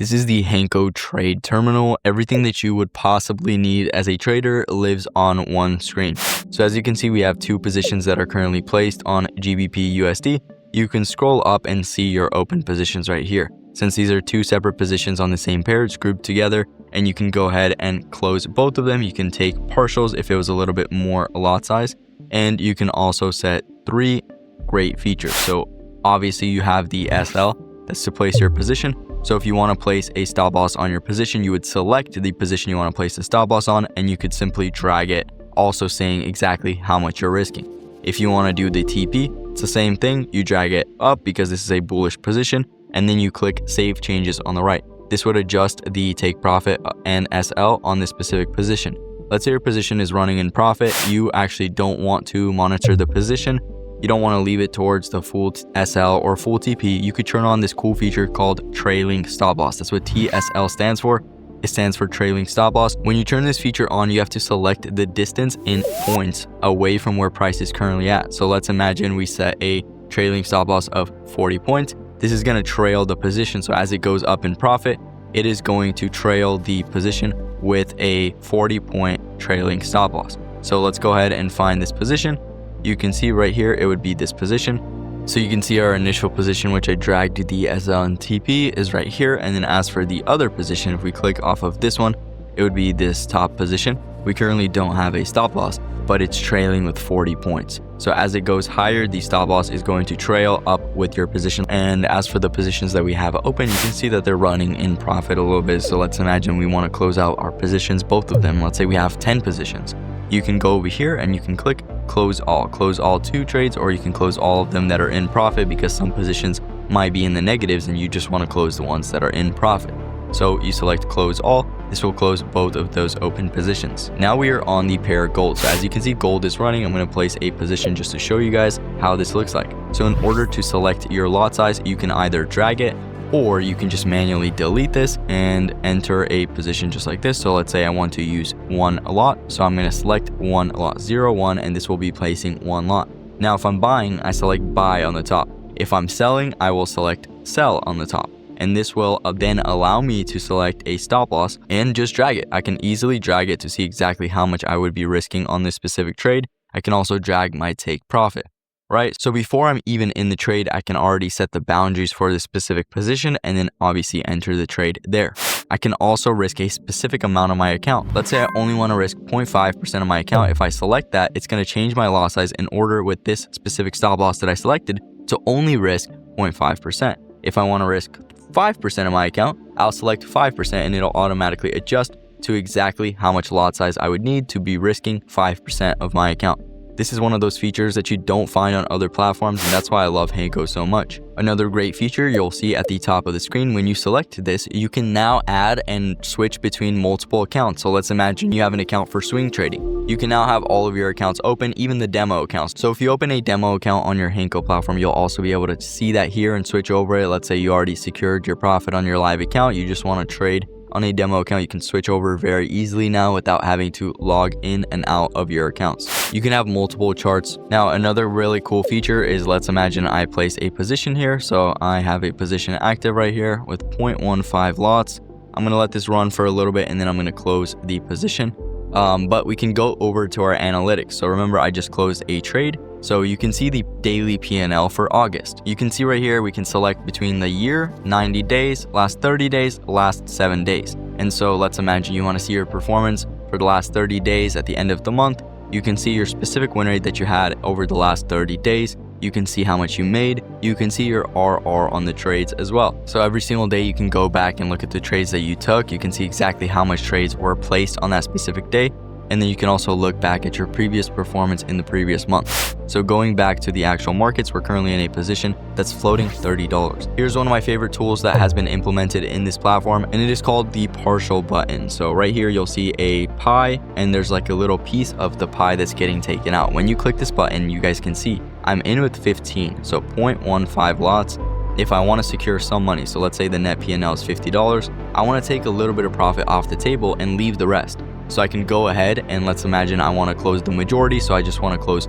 This is the Hanko trade terminal. Everything that you would possibly need as a trader lives on one screen. So as you can see, we have two positions that are currently placed on GBP USD. You can scroll up and see your open positions right here. Since these are two separate positions on the same pair, it's grouped together, and you can go ahead and close both of them. You can take partials if it was a little bit more lot size, and you can also set three great features. So obviously you have the SL, that's to place your position. So if you want to place a stop loss on your position, you would select the position you want to place the stop loss on, and you could simply drag it, also saying exactly how much you're risking. If you want to do the TP, it's the same thing. You drag it up because this is a bullish position, and then you click Save Changes on the right. This would adjust the take profit and SL on this specific position. Let's say your position is running in profit. You actually don't want to monitor the position. You don't want to leave it towards the full SL or full TP. You could turn on this cool feature called trailing stop loss. That's what TSL stands for. It stands for trailing stop loss. When you turn this feature on, you have to select the distance in points away from where price is currently at. So let's imagine we set a trailing stop loss of 40 points. This is going to trail the position. So as it goes up in profit, it is going to trail the position with a 40-point trailing stop loss. So let's go ahead and find this position. You can see right here, it would be this position. So you can see our initial position, which I dragged the SL and TP, is right here. And then as for the other position, if we click off of this one, it would be this top position. We currently don't have a stop loss, but it's trailing with 40 points. So as it goes higher, the stop loss is going to trail up with your position. And as for the positions that we have open, you can see that they're running in profit a little bit. So let's imagine we want to close out our positions, both of them. Let's say we have 10 positions. You can go over here and you can click close all 2 trades, or you can close all of them that are in profit, because some positions might be in the negatives and you just want to close the ones that are in profit. So you select close all. This will close both of those open positions. Now we are on the pair gold. So as you can see, gold is running. I'm going to place a position just to show you guys how this looks like. So in order to select your lot size, you can either drag it, or you can just manually delete this and enter a position just like this. So let's say I want to use one lot. So I'm going to select one lot 01, and this will be placing one lot. Now, if I'm buying, I select buy on the top. If I'm selling, I will select sell on the top. And this will then allow me to select a stop loss and just drag it. I can easily drag it to see exactly how much I would be risking on this specific trade. I can also drag my take profit. Right? So before I'm even in the trade, I can already set the boundaries for the specific position and then obviously enter the trade there. I can also risk a specific amount of my account. Let's say I only want to risk 0.5% of my account. If I select that, it's going to change my lot size in order with this specific stop loss that I selected to only risk 0.5%. If I want to risk 5% of my account, I'll select 5% and it'll automatically adjust to exactly how much lot size I would need to be risking 5% of my account. This is one of those features that you don't find on other platforms, and that's why I love Hanko so much. Another great feature you'll see at the top of the screen, when you select this, you can now add and switch between multiple accounts. So let's imagine you have an account for swing trading. You can now have all of your accounts open, even the demo accounts. So if you open a demo account on your Hanko platform, you'll also be able to see that here and switch over it. Let's say you already secured your profit on your live account. You just want to trade on a demo account. You can switch over very easily now without having to log in and out of your accounts. You can have multiple charts. Now, another really cool feature is, let's imagine I place a position here. So I have a position active right here with 0.15 lots. I'm going to let this run for a little bit and then I'm going to close the position. But we can go over to our analytics. So remember, I just closed a trade. So you can see the daily P&L for August. You can see right here, we can select between the year, 90 days, last 30 days, last 7 days. And so let's imagine you want to see your performance for the last 30 days at the end of the month. You can see your specific win rate that you had over the last 30 days. You can see how much you made. You can see your RR on the trades as well. So every single day you can go back and look at the trades that you took. You can see exactly how much trades were placed on that specific day. And then you can also look back at your previous performance in the previous month. So going back to the actual markets, we're currently in a position that's floating $30. Here's one of my favorite tools that has been implemented in this platform, and it is called the partial button. So right here, you'll see a pie, and there's like a little piece of the pie that's getting taken out. When you click this button, you guys can see I'm in with 15, so 0.15 lots. If I want to secure some money, so let's say the net P&L is $50, I want to take a little bit of profit off the table and leave the rest. So I can go ahead and let's imagine I want to close the majority. So I just want to close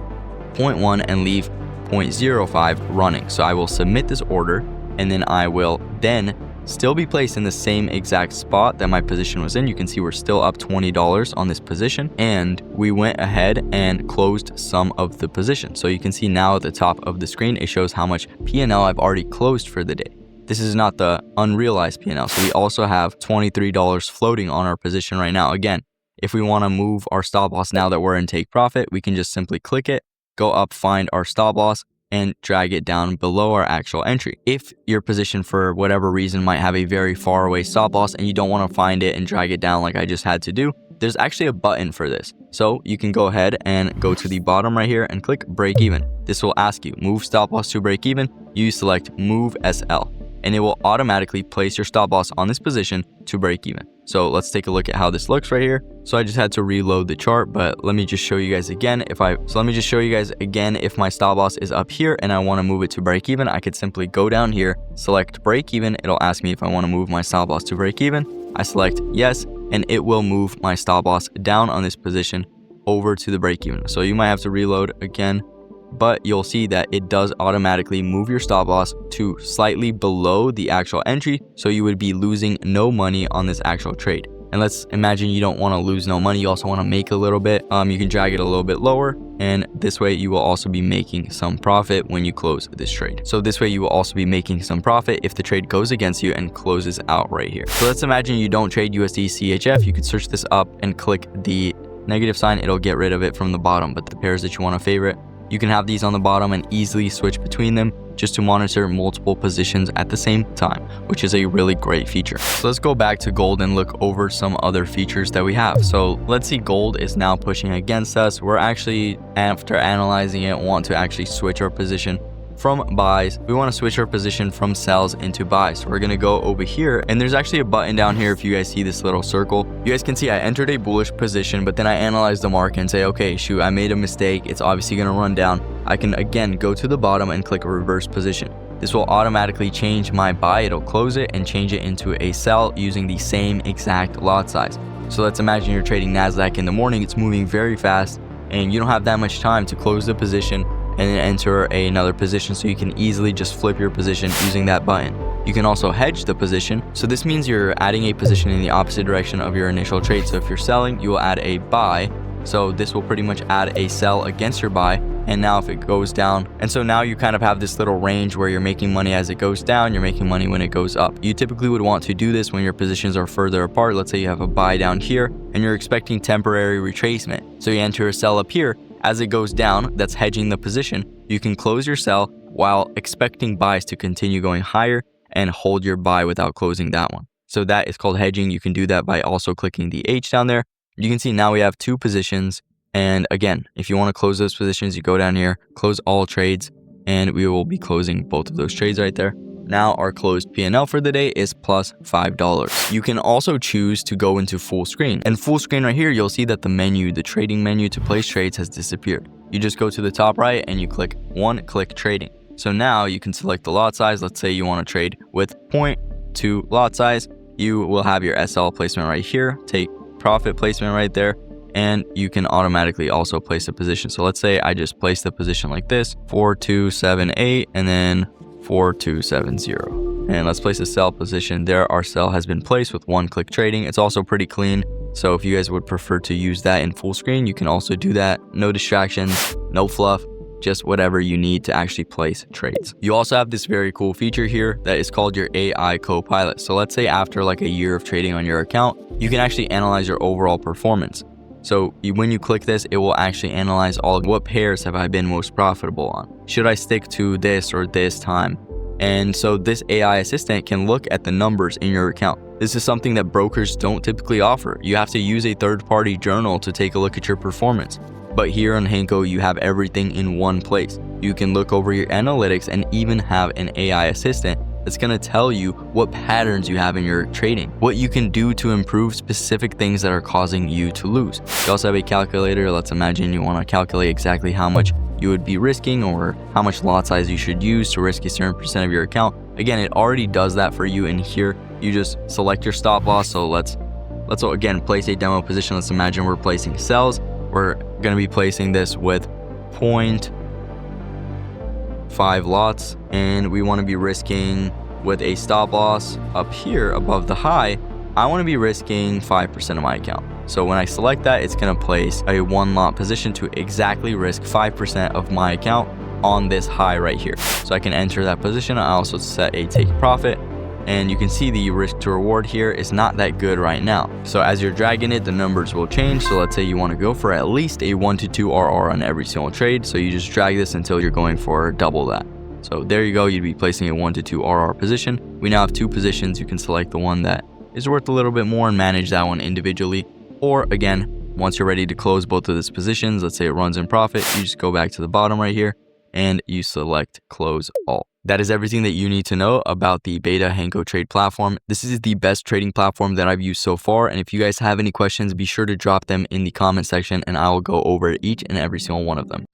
0.1 and leave 0.05 running. So I will submit this order, and then I will then still be placed in the same exact spot that my position was in. You can see we're still up $20 on this position, and we went ahead and closed some of the position. So you can see now at the top of the screen, it shows how much P&L I've already closed for the day. This is not the unrealized P&L. So we also have $23 floating on our position right now. Again, if we want to move our stop loss now that we're in take profit, we can just simply click it, go up, find our stop loss, and drag it down below our actual entry. If your position for whatever reason might have a very far away stop loss and you don't want to find it and drag it down like I just had to do, there's actually a button for this. So you can go ahead and go to the bottom right here and click break even. This will ask you move stop loss to break even. You select move SL, and it will automatically place your stop loss on this position to break even. So let's take a look at how this looks right here. So I just had to reload the chart, but let me just show you guys again. If my stop loss is up here and I want to move it to break even, I could simply go down here, select break even. It'll ask me if I want to move my stop loss to break even. I select yes, and it will move my stop loss down on this position over to the break even. So you might have to reload again, but you'll see that it does automatically move your stop loss to slightly below the actual entry, so you would be losing no money on this actual trade. And let's imagine you don't want to lose no money, you also want to make a little bit. You can drag it a little bit lower, and this way you will also be making some profit when you close this trade. So this way you will also be making some profit if the trade goes against you and closes out right here. So let's imagine you don't trade USD CHF. You could search this up and click the negative sign. It'll get rid of it from the bottom, but the pairs that you want to favorite, you can have these on the bottom and easily switch between them just to monitor multiple positions at the same time, which is a really great feature. So let's go back to gold and look over some other features that we have. So let's see, gold is now pushing against us. We're actually, after analyzing it, want to actually switch our position from buys. We want to switch our position from sells into buys. So we're going to go over here, and there's actually a button down here. If you guys see this little circle, you guys can see I entered a bullish position, but then I analyzed the market and say, okay, shoot, I made a mistake. It's obviously going to run down. I can again go to the bottom and click reverse position. This will automatically change my buy. It'll close it and change it into a sell using the same exact lot size. So let's imagine you're trading NASDAQ in the morning. It's moving very fast and you don't have that much time to close the position and then enter another position, so you can easily just flip your position using that button. You can also hedge the position. So this means you're adding a position in the opposite direction of your initial trade. So if you're selling, you will add a buy. So this will pretty much add a sell against your buy. And now if it goes down, and so now you kind of have this little range where you're making money as it goes down, you're making money when it goes up. You typically would want to do this when your positions are further apart. Let's say you have a buy down here and you're expecting temporary retracement. So you enter a sell up here. As it goes down, that's hedging the position. You can close your sell while expecting buys to continue going higher and hold your buy without closing that one. So that is called hedging. You can do that by also clicking the H down there. You can see now we have two positions. And again, if you want to close those positions, you go down here, close all trades, and we will be closing both of those trades right there. Now our closed P&L for the day is plus $5. You can also choose to go into full screen. And full screen right here, you'll see that the menu, the trading menu to place trades, has disappeared. You just go to the top right and you click one-click trading. So now you can select the lot size. Let's say you want to trade with 0.2 lot size. You will have your SL placement right here, take profit placement right there, and you can automatically also place a position. So let's say I just place the position like this, 4278, and then 4270, and let's place a sell position there. Our sell has been placed with one-click trading. It's also pretty clean, so if you guys would prefer to use that in full screen, you can also do that. No distractions, no fluff, just whatever you need to actually place trades. You also have this very cool feature here that is called your AI Copilot. So let's say after like a year of trading on your account, you can actually analyze your overall performance. So when you click this, it will actually analyze all of what pairs have I been most profitable on. Should I stick to this or this time? And so this AI assistant can look at the numbers in your account. This is something that brokers don't typically offer. You have to use a third-party journal to take a look at your performance. But here on Hanko, you have everything in one place. You can look over your analytics and even have an AI assistant that's going to tell you what patterns you have in your trading, what you can do to improve specific things that are causing you to lose. You also have a calculator. Let's imagine you want to calculate exactly how much you would be risking or how much lot size you should use to risk a certain percent of your account. Again, it already does that for you in here. You just select your stop loss. So let's again place a demo position. Let's imagine we're placing sells. We're going to be placing this with 0.5 lots, and we want to be risking with a stop loss up here above the high, I want to be risking 5% of my account. So when I select that, it's going to place a 1 lot position to exactly risk 5% of my account on this high right here. So I can enter that position. I also set a take profit, and you can see the risk to reward here is not that good right now. So as you're dragging it, the numbers will change. So let's say you want to go for at least a 1 to 2 RR on every single trade. So you just drag this until you're going for double that. So there you go. You'd be placing a 1 to 2 RR position. We now have 2 positions. You can select the one that is worth a little bit more and manage that one individually. Or again, once you're ready to close both of these positions, let's say it runs in profit, you just go back to the bottom right here and you select close all. That is everything that you need to know about the beta Hanko Trade platform. This is the best trading platform that I've used so far. And if you guys have any questions, be sure to drop them in the comment section and I will go over each and every single one of them.